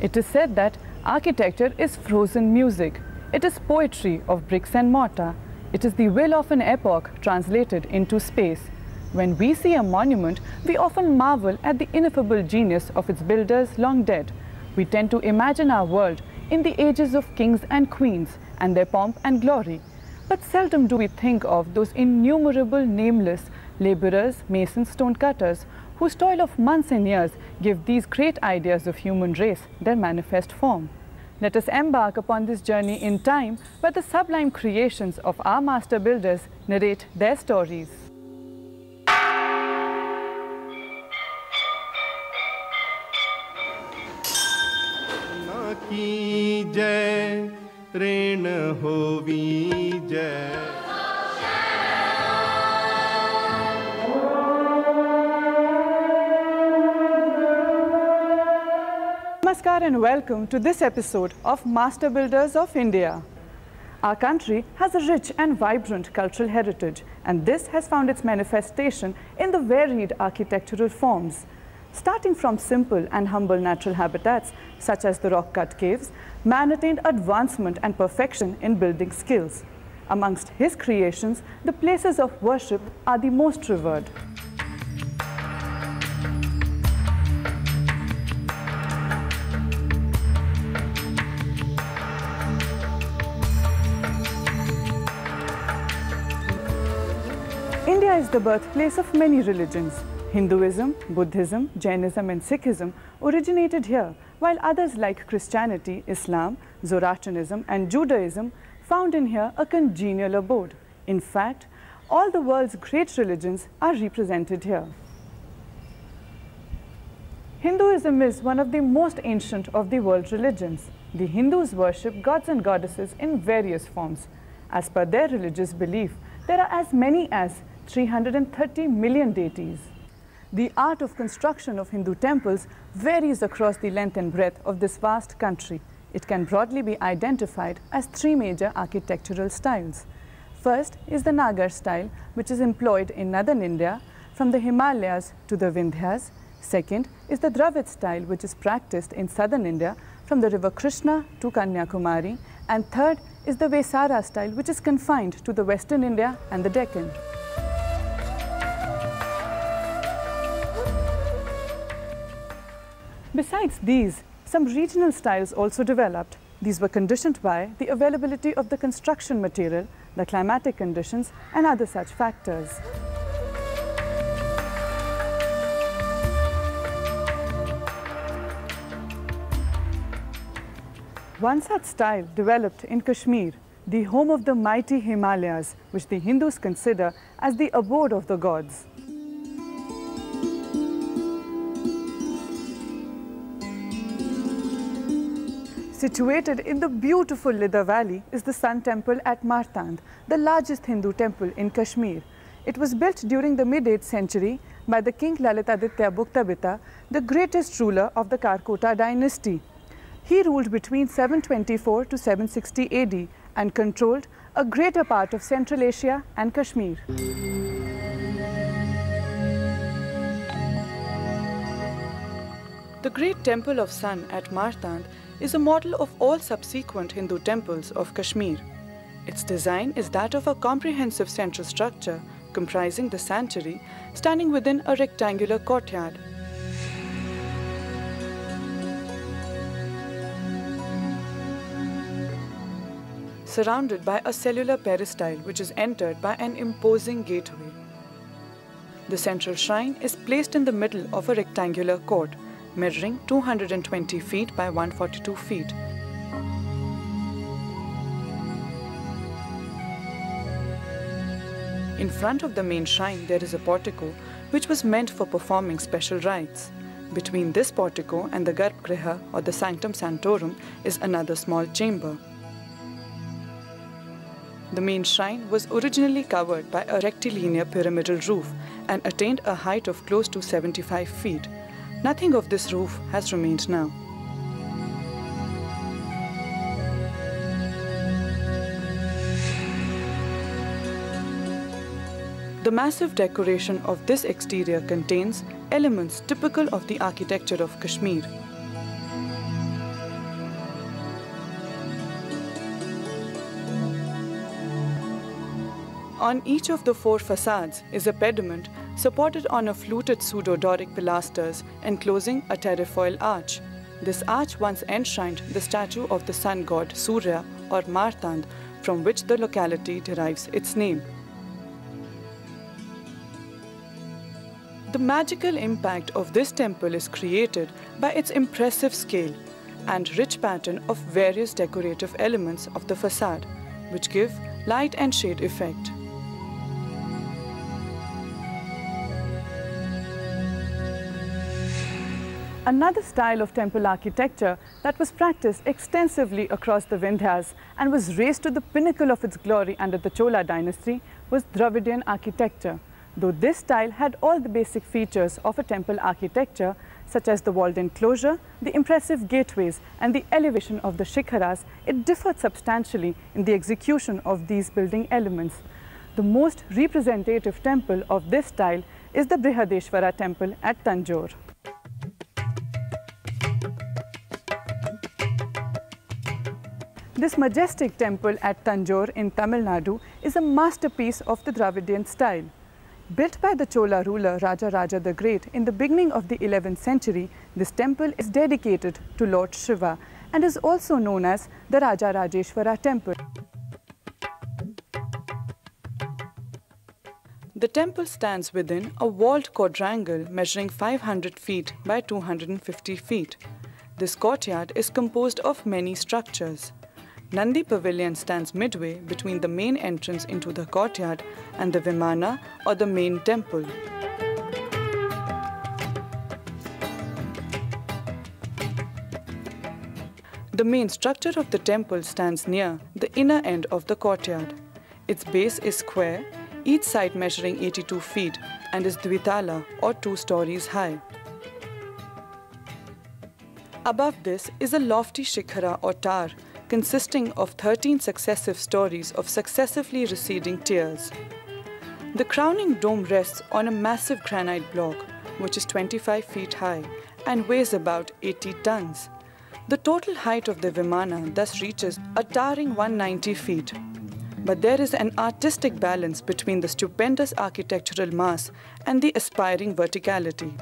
It is said that architecture is frozen music. It is poetry of bricks and mortar. It is the will of an epoch translated into space. When we see a monument, we often marvel at the ineffable genius of its builders long dead. We tend to imagine our world in the ages of kings and queens and their pomp and glory. But seldom do we think of those innumerable nameless laborers, masons, stonecutters, whose toil of months and years give these great ideas of human race their manifest form. Let us embark upon this journey in time where the sublime creations of our master builders narrate their stories. Namaskar and welcome to this episode of Master Builders of India. Our country has a rich and vibrant cultural heritage, and this has found its manifestation in the varied architectural forms. Starting from simple and humble natural habitats such as the rock-cut caves, man attained advancement and perfection in building skills. Amongst his creations, the places of worship are the most revered. India is the birthplace of many religions. Hinduism, Buddhism, Jainism and Sikhism originated here, while others like Christianity, Islam, Zoroastrianism and Judaism found in here a congenial abode. In fact, all the world's great religions are represented here. Hinduism is one of the most ancient of the world's religions. The Hindus worship gods and goddesses in various forms. As per their religious belief, there are as many as 330 million deities. The art of construction of Hindu temples varies across the length and breadth of this vast country. It can broadly be identified as three major architectural styles. First is the Nagar style, which is employed in northern India from the Himalayas to the Vindhyas. Second is the Dravid style, which is practiced in southern India from the river Krishna to Kanyakumari. And third is the Vesara style, which is confined to the western India and the Deccan. Besides these, some regional styles also developed. These were conditioned by the availability of the construction material, the climatic conditions, and other such factors. One such style developed in Kashmir, the home of the mighty Himalayas, which the Hindus consider as the abode of the gods. Situated in the beautiful Lidha Valley is the Sun Temple at Martand, the largest Hindu temple in Kashmir. It was built during the mid-8th century by the King Lalitaditya Buktabita, the greatest ruler of the Karkota dynasty. He ruled between 724 to 760 AD and controlled a greater part of Central Asia and Kashmir. The great temple of Sun at Martand is a model of all subsequent Hindu temples of Kashmir. Its design is that of a comprehensive central structure comprising the sanctuary standing within a rectangular courtyard. Surrounded by a cellular peristyle which is entered by an imposing gateway. The central shrine is placed in the middle of a rectangular court, measuring 220 feet by 142 feet. In front of the main shrine, there is a portico which was meant for performing special rites. Between this portico and the Garbhagriha, or the Sanctum Sanctorum, is another small chamber. The main shrine was originally covered by a rectilinear pyramidal roof and attained a height of close to 75 feet. Nothing of this roof has remained now. The massive decoration of this exterior contains elements typical of the architecture of Kashmir. On each of the 4 facades is a pediment supported on a fluted pseudo-Doric pilasters enclosing a terrafoil arch. This arch once enshrined the statue of the sun god Surya or Martand, from which the locality derives its name. The magical impact of this temple is created by its impressive scale and rich pattern of various decorative elements of the facade, which give light and shade effect. Another style of temple architecture that was practiced extensively across the Vindhyas and was raised to the pinnacle of its glory under the Chola dynasty was Dravidian architecture. Though this style had all the basic features of a temple architecture, such as the walled enclosure, the impressive gateways, and the elevation of the shikharas, it differed substantially in the execution of these building elements. The most representative temple of this style is the Brihadeshwara Temple at Tanjore. This majestic temple at Tanjore in Tamil Nadu is a masterpiece of the Dravidian style. Built by the Chola ruler Raja Raja the Great in the beginning of the 11th century, this temple is dedicated to Lord Shiva and is also known as the Raja Rajeshwara Temple. The temple stands within a walled quadrangle measuring 500 feet by 250 feet. This courtyard is composed of many structures. Nandi Pavilion stands midway between the main entrance into the courtyard and the Vimana or the main temple. The main structure of the temple stands near the inner end of the courtyard. Its base is square, each side measuring 82 feet and is dvitala or 2 stories high. Above this is a lofty shikhara or tower consisting of 13 successive stories of successively receding tiers. The crowning dome rests on a massive granite block, which is 25 feet high and weighs about 80 tons. The total height of the Vimana thus reaches a towering 190 feet. But there is an artistic balance between the stupendous architectural mass and the aspiring verticality.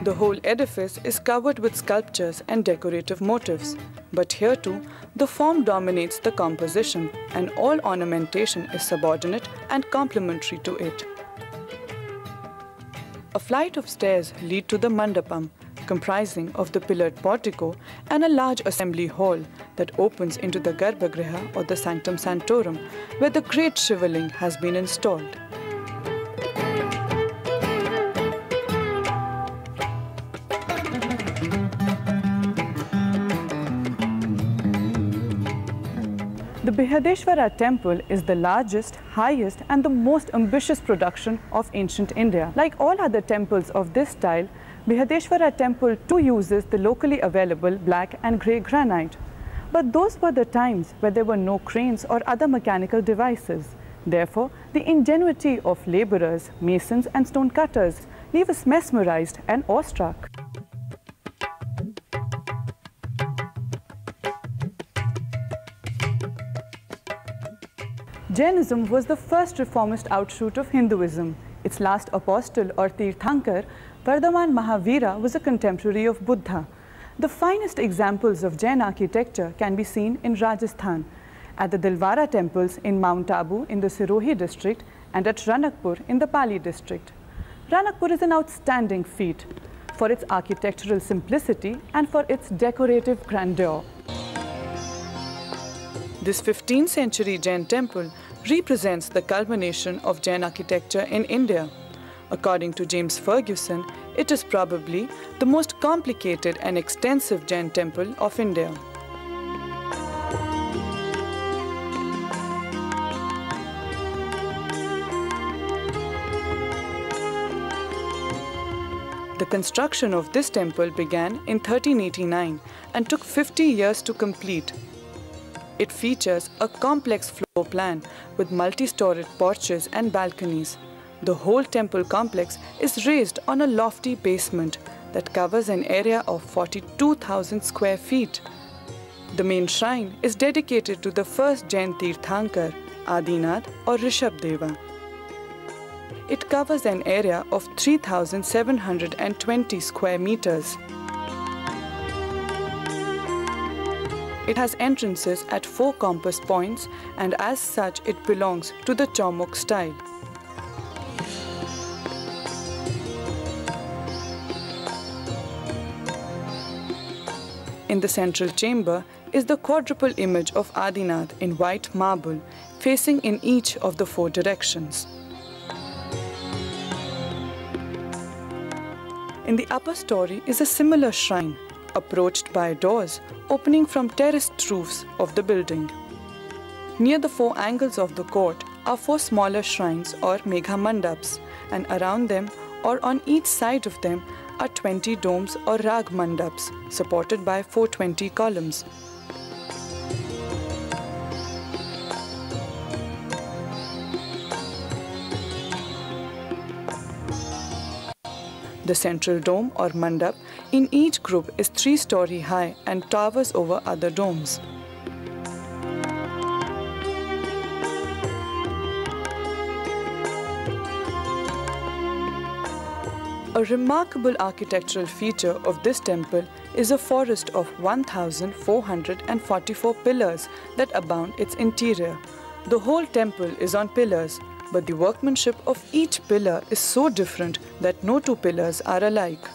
The whole edifice is covered with sculptures and decorative motifs, but here too, the form dominates the composition and all ornamentation is subordinate and complementary to it. A flight of stairs lead to the mandapam, comprising of the pillared portico and a large assembly hall that opens into the Garbhagriha or the Sanctum Sanctorum, where the great Shivaling has been installed. The Brihadeshwara Temple is the largest, highest and the most ambitious production of ancient India. Like all other temples of this style, Brihadeshwara Temple too uses the locally available black and grey granite. But those were the times where there were no cranes or other mechanical devices. Therefore, the ingenuity of labourers, masons and stone cutters leave us mesmerized and awestruck. Jainism was the first reformist outshoot of Hinduism. Its last apostle or Tirthankar, Vardhaman Mahavira, was a contemporary of Buddha. The finest examples of Jain architecture can be seen in Rajasthan, at the Dilwara temples in Mount Abu in the Sirohi district and at Ranakpur in the Pali district. Ranakpur is an outstanding feat for its architectural simplicity and for its decorative grandeur. This 15th century Jain temple represents the culmination of Jain architecture in India. According to James Ferguson, it is probably the most complicated and extensive Jain temple of India. The construction of this temple began in 1389 and took 50 years to complete. It features a complex floor plan with multi-storied porches and balconies. The whole temple complex is raised on a lofty basement that covers an area of 42,000 square feet. The main shrine is dedicated to the first Jain Tirthankar, Adinath or Rishabhdeva. It covers an area of 3,720 square meters. It has entrances at 4 compass points, and as such it belongs to the Chaumukh style. In the central chamber is the quadruple image of Adinath in white marble, facing in each of the 4 directions. In the upper story is a similar shrine, approached by doors opening from terraced roofs of the building. Near the 4 angles of the court are 4 smaller shrines or megha mandaps, and around them or on each side of them are 20 domes or rag mandaps supported by 420 columns. The central dome or mandap in each group is 3-story high and towers over other domes. A remarkable architectural feature of this temple is a forest of 1,444 pillars that abound its interior. The whole temple is on pillars, but the workmanship of each pillar is so different that no 2 pillars are alike.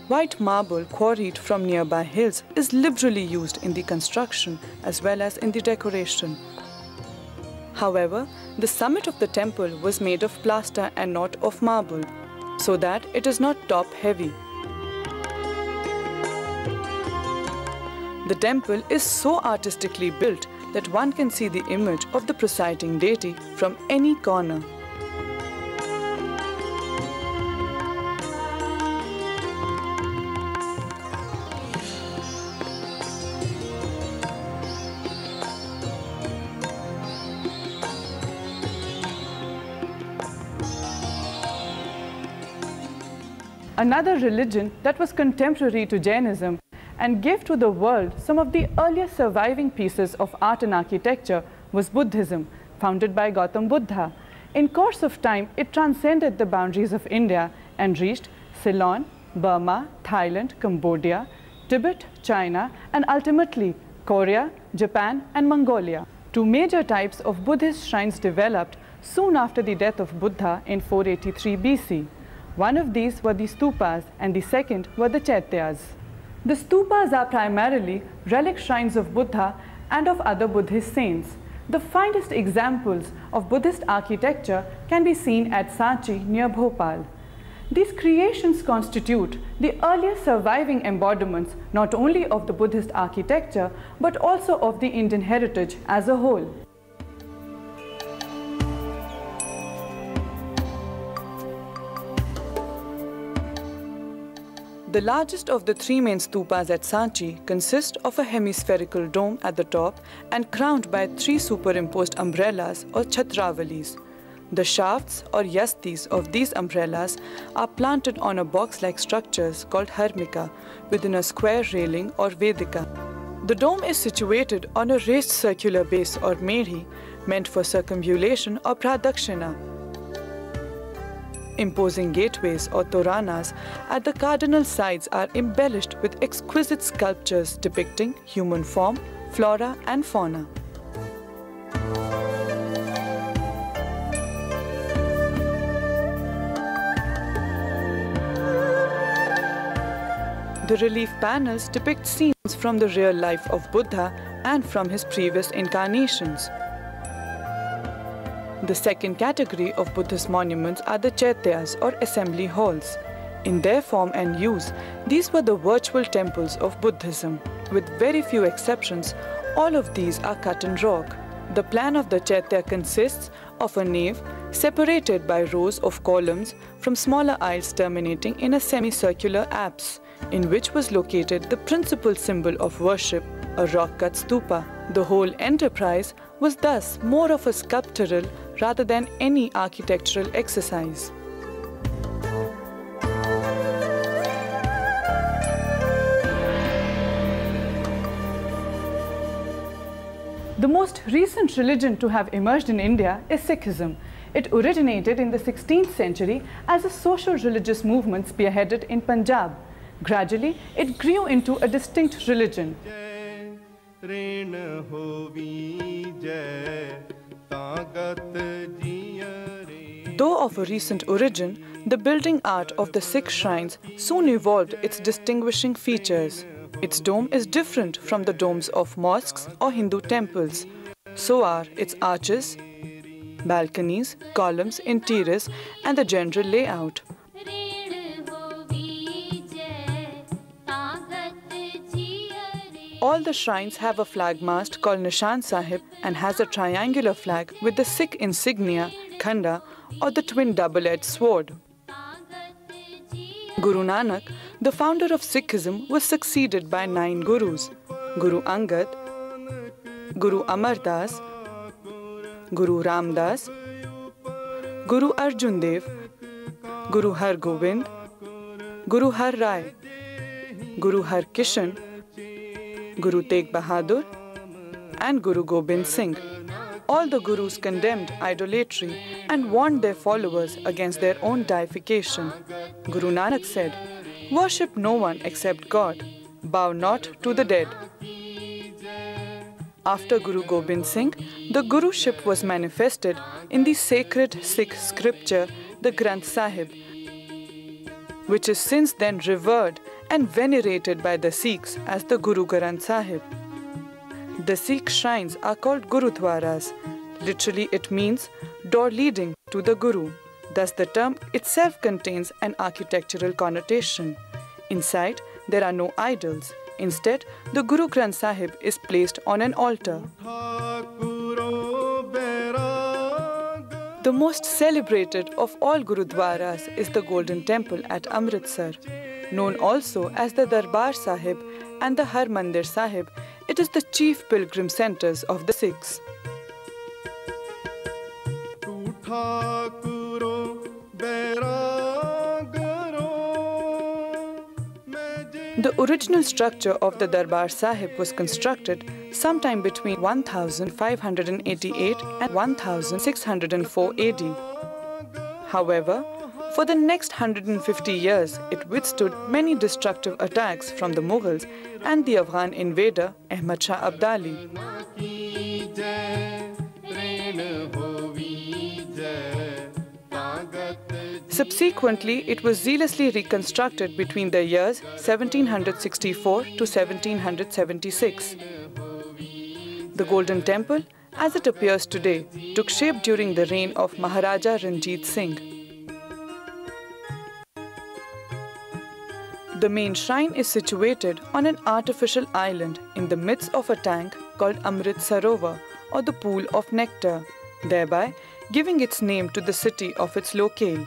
White marble quarried from nearby hills is liberally used in the construction as well as in the decoration. However, the summit of the temple was made of plaster and not of marble, so that it is not top-heavy. The temple is so artistically built that one can see the image of the presiding deity from any corner. Another religion that was contemporary to Jainism and gave to the world some of the earliest surviving pieces of art and architecture was Buddhism, founded by Gautam Buddha. In course of time, it transcended the boundaries of India and reached Ceylon, Burma, Thailand, Cambodia, Tibet, China, and ultimately Korea, Japan, and Mongolia. 2 major types of Buddhist shrines developed soon after the death of Buddha in 483 BC. One of these were the stupas and the second were the chaityas. The stupas are primarily relic shrines of Buddha and of other Buddhist saints. The finest examples of Buddhist architecture can be seen at Sanchi near Bhopal. These creations constitute the earliest surviving embodiments not only of the Buddhist architecture but also of the Indian heritage as a whole. The largest of the 3 main stupas at Sanchi consist of a hemispherical dome at the top and crowned by 3 superimposed umbrellas or chhatravalis. The shafts or yastis of these umbrellas are planted on a box-like structures called harmika within a square railing or vedika. The dome is situated on a raised circular base or mehri meant for circumambulation or pradakshina. Imposing gateways or toranas at the cardinal sides are embellished with exquisite sculptures depicting human form, flora and fauna. The relief panels depict scenes from the real life of Buddha and from his previous incarnations. The second category of Buddhist monuments are the chaityas or assembly halls. In their form and use, these were the virtual temples of Buddhism. With very few exceptions, all of these are cut in rock. The plan of the chaitya consists of a nave separated by rows of columns from smaller aisles terminating in a semicircular apse, in which was located the principal symbol of worship, a rock-cut stupa. The whole enterprise was thus more of a sculptural rather than any architectural exercise. The most recent religion to have emerged in India is Sikhism. It originated in the 16th century as a social religious movement spearheaded in Punjab. Gradually, it grew into a distinct religion. Though of a recent origin, the building art of the Sikh shrines soon evolved its distinguishing features. Its dome is different from the domes of mosques or Hindu temples. So are its arches, balconies, columns, interiors, and the general layout. All the shrines have a flag mast called Nishan Sahib and has a triangular flag with the Sikh insignia, khanda, or the twin double-edged sword. Guru Nanak, the founder of Sikhism, was succeeded by 9 gurus: Guru Angad, Guru Amar Das, Guru Ram Das, Guru Arjan Dev, Guru Har Gobind, Guru Har Rai, Guru Har Kishan, Guru Tegh Bahadur, and Guru Gobind Singh. All the gurus condemned idolatry and warned their followers against their own deification. Guru Nanak said, "Worship no one except God, bow not to the dead." After Guru Gobind Singh, the guruship was manifested in the sacred Sikh scripture, the Granth Sahib, which is since then revered and venerated by the Sikhs as the Guru Granth Sahib. The Sikh shrines are called Gurudwaras. Literally, it means door leading to the Guru. Thus, the term itself contains an architectural connotation. Inside, there are no idols. Instead, the Guru Granth Sahib is placed on an altar. The most celebrated of all Gurudwaras is the Golden Temple at Amritsar. Known also as the Darbar Sahib and the Har Mandir Sahib, it is the chief pilgrim centers of the Sikhs. The original structure of the Darbar Sahib was constructed sometime between 1588 and 1604 AD. However, for the next 150 years, it withstood many destructive attacks from the Mughals and the Afghan invader Ahmad Shah Abdali. Subsequently, it was zealously reconstructed between the years 1764 to 1776. The Golden Temple, as it appears today, took shape during the reign of Maharaja Ranjit Singh. The main shrine is situated on an artificial island in the midst of a tank called Amrit Sarovar, or the Pool of Nectar, thereby giving its name to the city of its locale.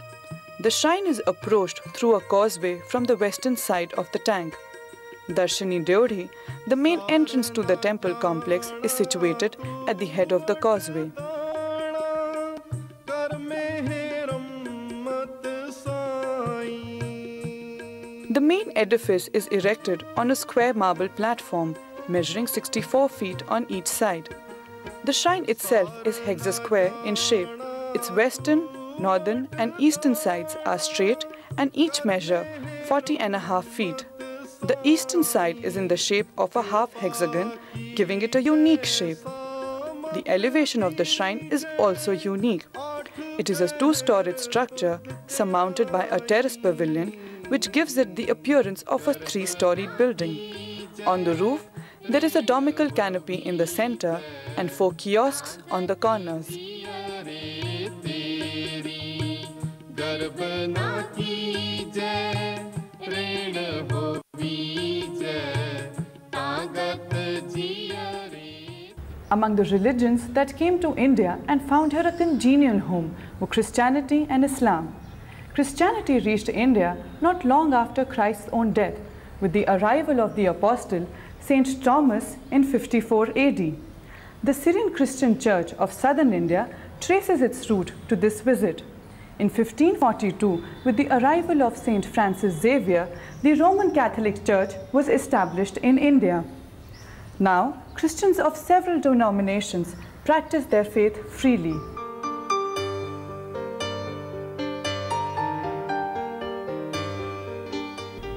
The shrine is approached through a causeway from the western side of the tank. Darshani Deodhi, the main entrance to the temple complex, is situated at the head of the causeway. The main edifice is erected on a square marble platform measuring 64 feet on each side. The shrine itself is hexasquare in shape. Its western, northern and eastern sides are straight and each measure 40.5 feet. The eastern side is in the shape of a half hexagon, giving it a unique shape. The elevation of the shrine is also unique. It is a two-storied structure surmounted by a terrace pavilion, which gives it the appearance of a three-storied building. On the roof, there is a domical canopy in the center and 4 kiosks on the corners. Among the religions that came to India and found here a congenial home were Christianity and Islam. Christianity reached India not long after Christ's own death. With the arrival of the apostle, St. Thomas in 54 AD. The Syrian Christian Church of southern India traces its root to this visit. In 1542, with the arrival of St. Francis Xavier, the Roman Catholic Church was established in India. Now, Christians of several denominations practice their faith freely.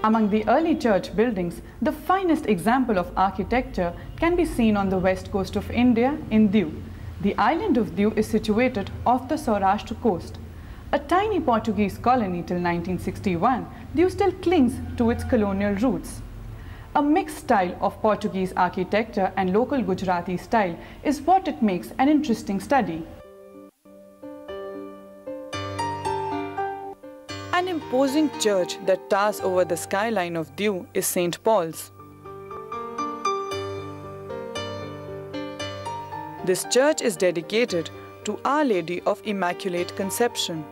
Among the early church buildings, the finest example of architecture can be seen on the west coast of India in Diu. The island of Diu is situated off the Saurashtra coast. A tiny Portuguese colony till 1961, Diu still clings to its colonial roots. A mixed style of Portuguese architecture and local Gujarati style is what it makes an interesting study. An imposing church that towers over the skyline of Diu is St. Paul's. This church is dedicated to Our Lady of Immaculate Conception.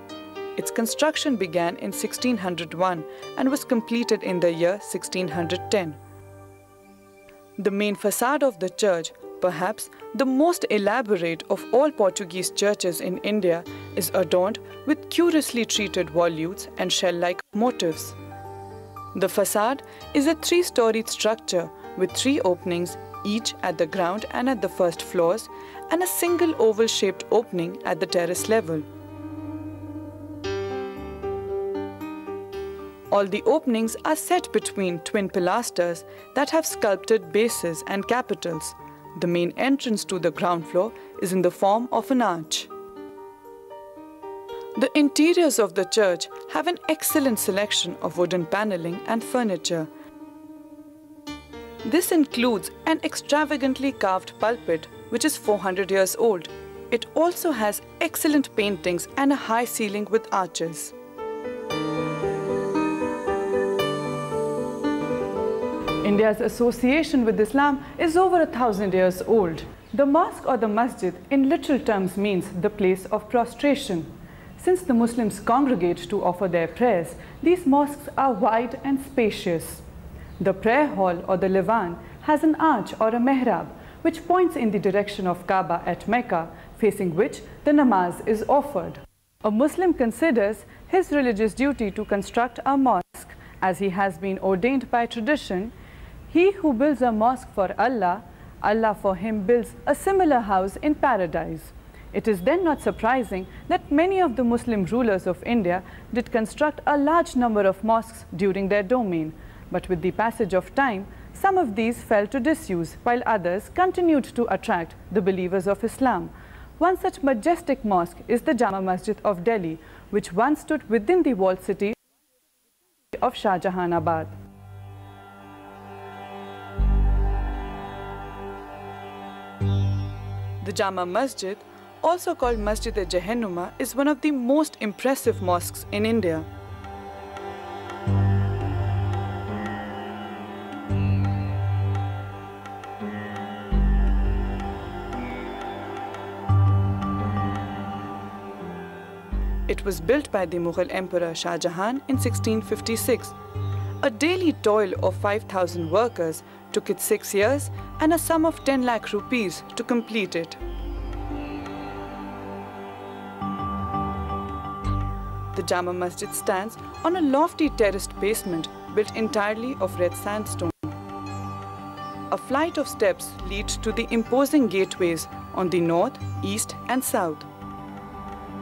Its construction began in 1601 and was completed in the year 1610. The main facade of the church, perhaps the most elaborate of all Portuguese churches in India, is adorned with curiously treated volutes and shell-like motifs. The facade is a three-storied structure with three openings, each at the ground and at the first floors, and a single oval-shaped opening at the terrace level. All the openings are set between twin pilasters that have sculpted bases and capitals. The main entrance to the ground floor is in the form of an arch. The interiors of the church have an excellent selection of wooden paneling and furniture. This includes an extravagantly carved pulpit, which is 400 years old. It also has excellent paintings and a high ceiling with arches. India's association with Islam is over 1,000 years old. The mosque or the masjid in literal terms means the place of prostration. Since the Muslims congregate to offer their prayers, these mosques are wide and spacious. The prayer hall or the Levan has an arch or a mihrab which points in the direction of Kaaba at Mecca, facing which the namaz is offered. A Muslim considers his religious duty to construct a mosque, as he has been ordained by tradition. He who builds a mosque for Allah, Allah for him builds a similar house in paradise. It is then not surprising that many of the Muslim rulers of India did construct a large number of mosques during their domain. But with the passage of time, some of these fell to disuse, while others continued to attract the believers of Islam. One such majestic mosque is the Jama Masjid of Delhi, which once stood within the walled city of Shahjahanabad. The Jama Masjid, also called Masjid-e-Jahannuma, is one of the most impressive mosques in India. It was built by the Mughal Emperor Shah Jahan in 1656. A daily toil of 5,000 workers took it 6 years and a sum of 10 lakh rupees to complete it. The Jama Masjid stands on a lofty terraced basement built entirely of red sandstone. A flight of steps leads to the imposing gateways on the north, east and south.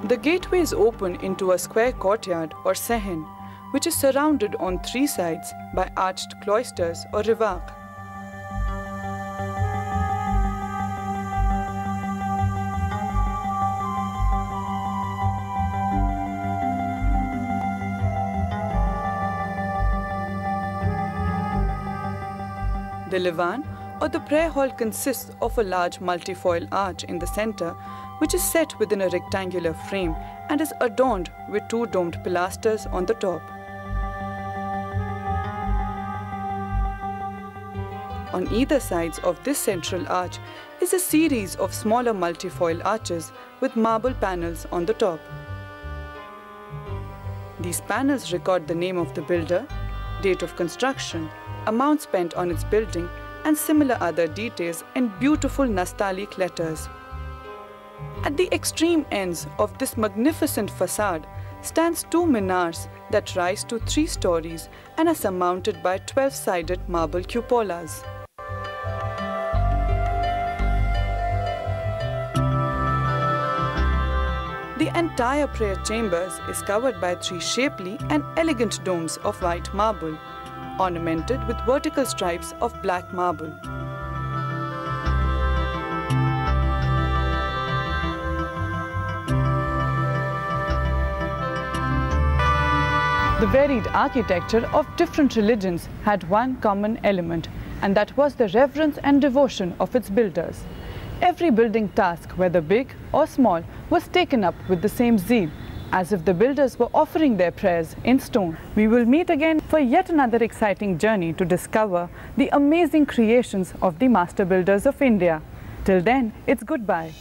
The gateways open into a square courtyard or sehen, which is surrounded on 3 sides by arched cloisters or rivaq. The Levan or the prayer hall consists of a large multifoil arch in the center, which is set within a rectangular frame and is adorned with 2 domed pilasters on the top. On either sides of this central arch is a series of smaller multifoil arches with marble panels on the top. These panels record the name of the builder, date of construction, amount spent on its building, and similar other details in beautiful Nastaliq letters. At the extreme ends of this magnificent facade stands two minars that rise to 3 stories and are surmounted by 12-sided marble cupolas. The entire prayer chambers is covered by 3 shapely and elegant domes of white marble, ornamented with vertical stripes of black marble. The varied architecture of different religions had one common element, and that was the reverence and devotion of its builders. Every building task, whether big or small, was taken up with the same zeal, as if the builders were offering their prayers in stone. We will meet again for yet another exciting journey to discover the amazing creations of the master builders of India. Till then, it's goodbye.